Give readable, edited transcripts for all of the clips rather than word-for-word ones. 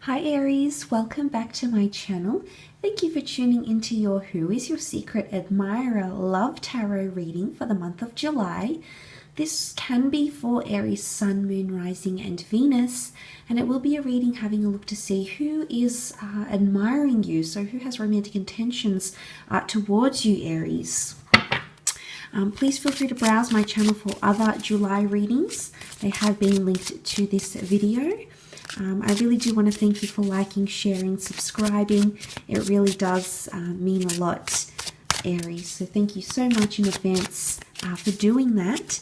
Hi Aries, welcome back to my channel. Thank you for tuning into your Who is Your Secret Admirer Love Tarot reading for the month of July. This can be for Aries Sun, Moon, Rising and Venus, and it will be a reading having a look to see who is admiring you, so who has romantic intentions towards you, Aries. Please feel free to browse my channel for other July readings. They have been linked to this video. I really do want to thank you for liking, sharing, subscribing. It really does mean a lot, Aries. So thank you so much in advance for doing that.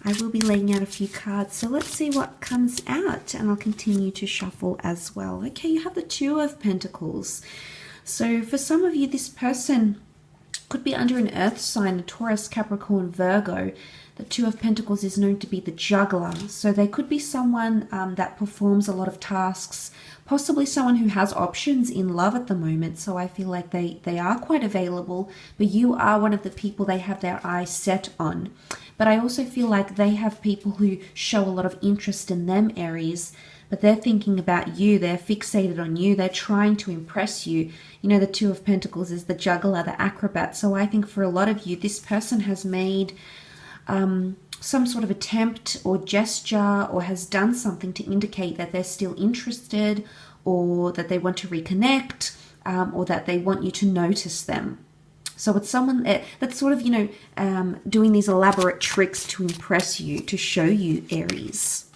I will be laying out a few cards, so let's see what comes out, and I'll continue to shuffle as well. Okay, you have the Two of Pentacles. So for some of you, this person could be under an earth sign, a Taurus, Capricorn, Virgo. The Two of Pentacles is known to be the juggler. So they could be someone that performs a lot of tasks, possibly someone who has options in love at the moment. So I feel like they are quite available, but you are one of the people they have their eyes set on. But I also feel like they have people who show a lot of interest in them, Aries, but they're thinking about you. They're fixated on you. They're trying to impress you. You know, the Two of Pentacles is the juggler, the acrobat. So I think for a lot of you, this person has made some sort of attempt or gesture, or has done something to indicate that they're still interested, or that they want to reconnect, or that they want you to notice them. So it's someone that's sort of, you know, doing these elaborate tricks to impress you, to show you, Aries.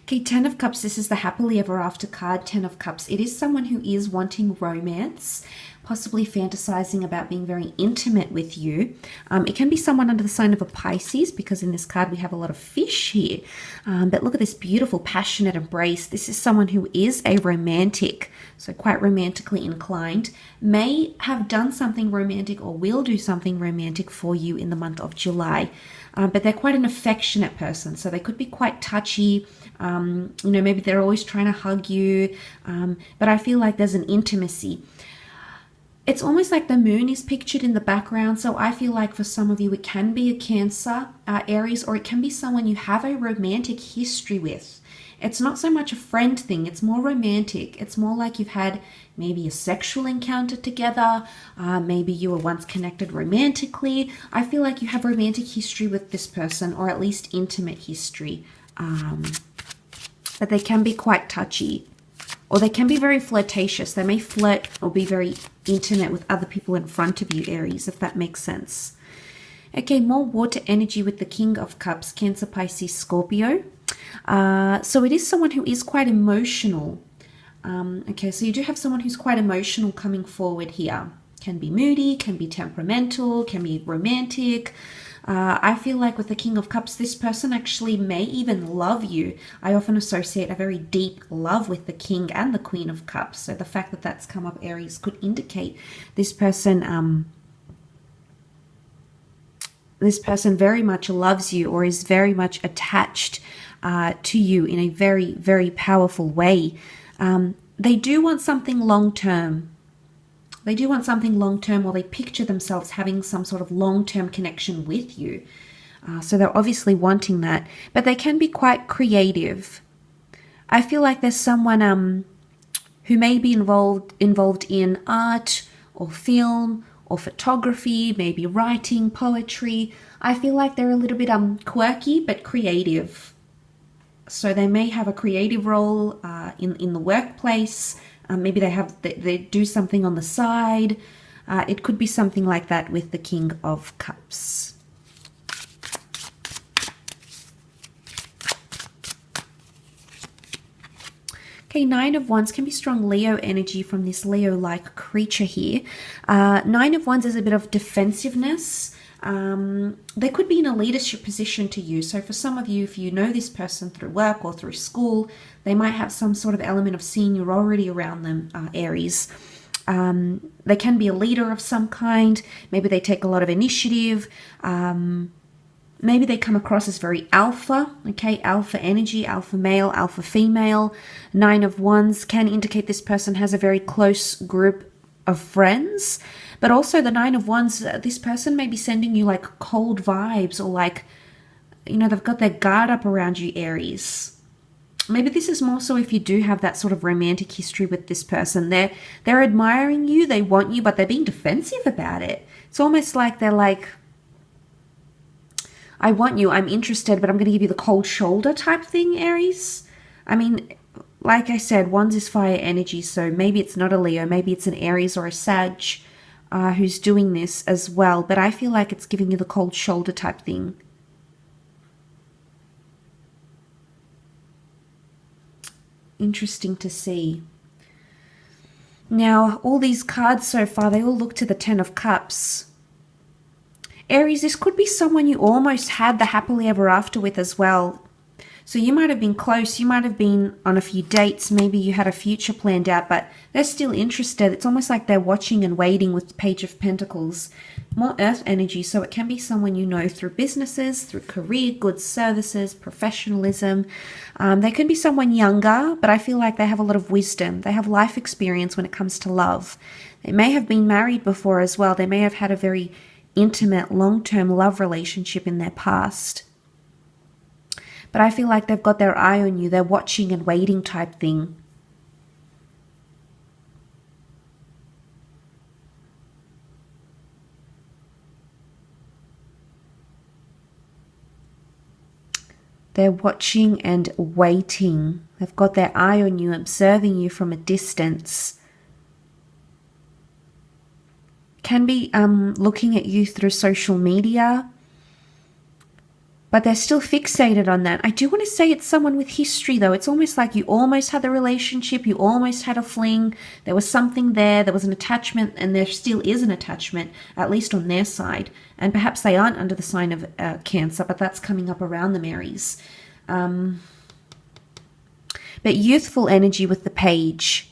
Okay, Ten of Cups, this is the happily ever after card, Ten of Cups. It is someone who is wanting romance, possibly fantasizing about being very intimate with you. It can be someone under the sign of a Pisces, because in this card we have a lot of fish here. But look at this beautiful, passionate embrace. This is someone who is a romantic, so quite romantically inclined, may have done something romantic or will do something romantic for you in the month of July. But they're quite an affectionate person, so they could be quite touchy. You know, maybe they're always trying to hug you, but I feel like there's an intimacy. It's almost like the moon is pictured in the background, so I feel like for some of you it can be a Cancer, Aries, or it can be someone you have a romantic history with. It's not so much a friend thing, it's more romantic. It's more like you've had maybe a sexual encounter together, maybe you were once connected romantically. I feel like you have romantic history with this person, or at least intimate history. But they can be quite touchy, or they can be very flirtatious. They may flirt or be very intimate with other people in front of you, Aries, if that makes sense. Okay, more water energy with the King of Cups, Cancer, Pisces, Scorpio. So it is someone who is quite emotional. Okay, so you do have someone who's quite emotional coming forward here. Can be moody, can be temperamental, can be romantic. I feel like with the King of Cups, this person actually may even love you. I often associate a very deep love with the King and the Queen of Cups. So the fact that that's come up, Aries, could indicate this person very much loves you, or is very much attached to you in a very, very powerful way. They do want something long-term. They do want something long-term, or they picture themselves having some sort of long-term connection with you. So they're obviously wanting that, but they can be quite creative. I feel like there's someone who may be involved in art or film or photography, maybe writing, poetry. I feel like they're a little bit quirky but creative. So they may have a creative role in the workplace. Maybe they do something on the side. It could be something like that with the King of Cups. Okay, Nine of Wands can be strong Leo energy from this Leo-like creature here. Nine of Wands is a bit of defensiveness. They could be in a leadership position to you. So for some of you, if you know this person through work or through school, they might have some sort of element of seniority around them, Aries. They can be a leader of some kind. Maybe they take a lot of initiative. Maybe they come across as very alpha, okay? Alpha energy, alpha male, alpha female. Nine of Wands can indicate this person has a very close group of friends. But also the Nine of Wands, this person may be sending you like cold vibes, or like, you know, they've got their guard up around you, Aries. maybe this is more so if you do have that sort of romantic history with this person. They're admiring you, they want you, but they're being defensive about it. It's almost like they're like, I want you, I'm interested, but I'm going to give you the cold shoulder type thing, Aries. I mean, like I said, wands is fire energy, so maybe it's not a Leo, maybe it's an Aries or a Sag who's doing this as well, but I feel like it's giving you the cold shoulder type thing. Interesting to see. Now, all these cards so far, they all look to the Ten of Cups. Aries, this could be someone you almost had the happily ever after with as well. So you might have been close, you might have been on a few dates, maybe you had a future planned out, but they're still interested. It's almost like they're watching and waiting with Page of Pentacles. More earth energy, so it can be someone you know through businesses, through career, goods, services, professionalism. They could be someone younger, but I feel like they have a lot of wisdom. They have life experience when it comes to love. They may have been married before as well. They may have had a very intimate, long-term love relationship in their past. But I feel like they've got their eye on you. They're watching and waiting type thing. They're watching and waiting. They've got their eye on you, observing you from a distance. Can be looking at you through social media. But they're still fixated on that. I do want to say it's someone with history, though. It's almost like you almost had the relationship, you almost had a fling, there was something there was an attachment, and there still is an attachment, at least on their side. And perhaps they aren't under the sign of Cancer, but that's coming up around them, Aries. But youthful energy with the Page.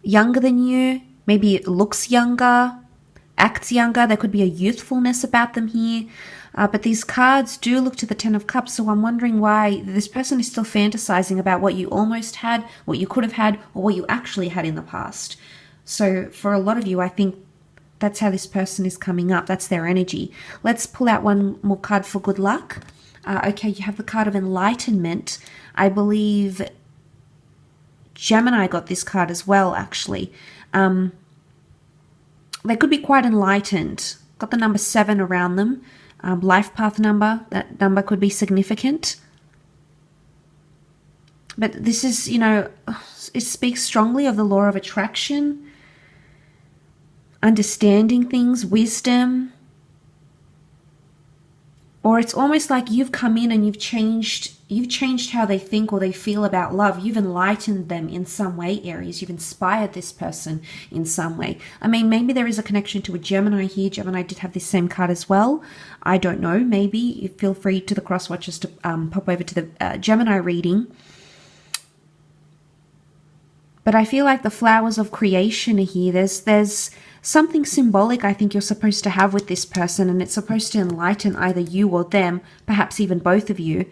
Younger than you, maybe it looks younger, acts younger. There could be a youthfulness about them here. But these cards do look to the Ten of Cups, so I'm wondering why this person is still fantasizing about what you almost had, what you could have had, or what you actually had in the past. So for a lot of you, I think that's how this person is coming up. That's their energy. Let's pull out one more card for good luck. Okay, you have the card of Enlightenment. I believe Gemini got this card as well, actually. They could be quite enlightened. Got the number 7 around them. Life path number, that number could be significant. But this is, it speaks strongly of the law of attraction, understanding things, wisdom. Or it's almost like you've come in and you've changed how they think or they feel about love. You've enlightened them in some way, Aries. You've inspired this person in some way. I mean, maybe there is a connection to a Gemini here. Gemini did have this same card as well. I don't know. Maybe you feel free to the cross watchers to pop over to the Gemini reading. But I feel like the flowers of creation are here. There's something symbolic I think you're supposed to have with this person, and it's supposed to enlighten either you or them, perhaps even both of you.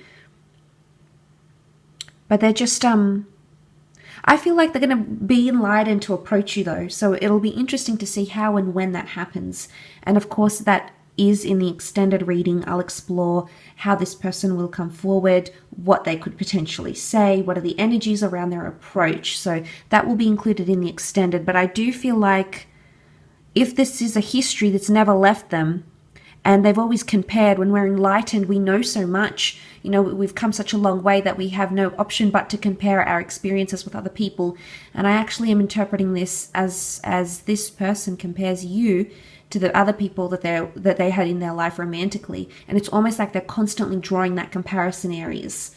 But they're just, I feel like they're going to be enlightened to approach you though. So it'll be interesting to see how and when that happens. And of course that is in the extended reading. I'll explore how this person will come forward, what they could potentially say, what are the energies around their approach. So that will be included in the extended. But I do feel like if this is a history that's never left them, and they've always compared, when we're enlightened, we know so much. We've come such a long way that we have no option but to compare our experiences with other people. And I actually am interpreting this as this person compares you to the other people that they had in their life romantically. And it's almost like they're constantly drawing that comparison areas.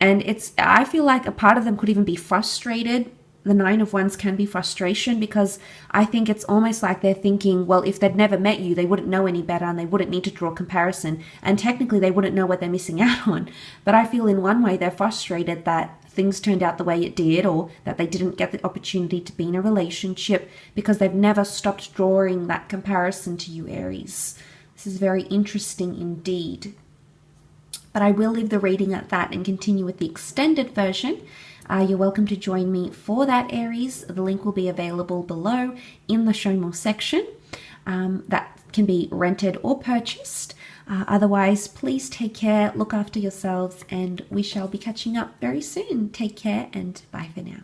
And I feel like a part of them could even be frustrated. The 9 of Wands can be frustration, because I think it's almost like they're thinking, well, if they'd never met you, they wouldn't know any better and they wouldn't need to draw comparison. And technically they wouldn't know what they're missing out on. But I feel in one way they're frustrated that things turned out the way it did, or that they didn't get the opportunity to be in a relationship because they've never stopped drawing that comparison to you, Aries. This is very interesting indeed. But I will leave the reading at that and continue with the extended version. You're welcome to join me for that, Aries. The link will be available below in the Show More section. That can be rented or purchased. Otherwise, please take care, look after yourselves, and we shall be catching up very soon. Take care and bye for now.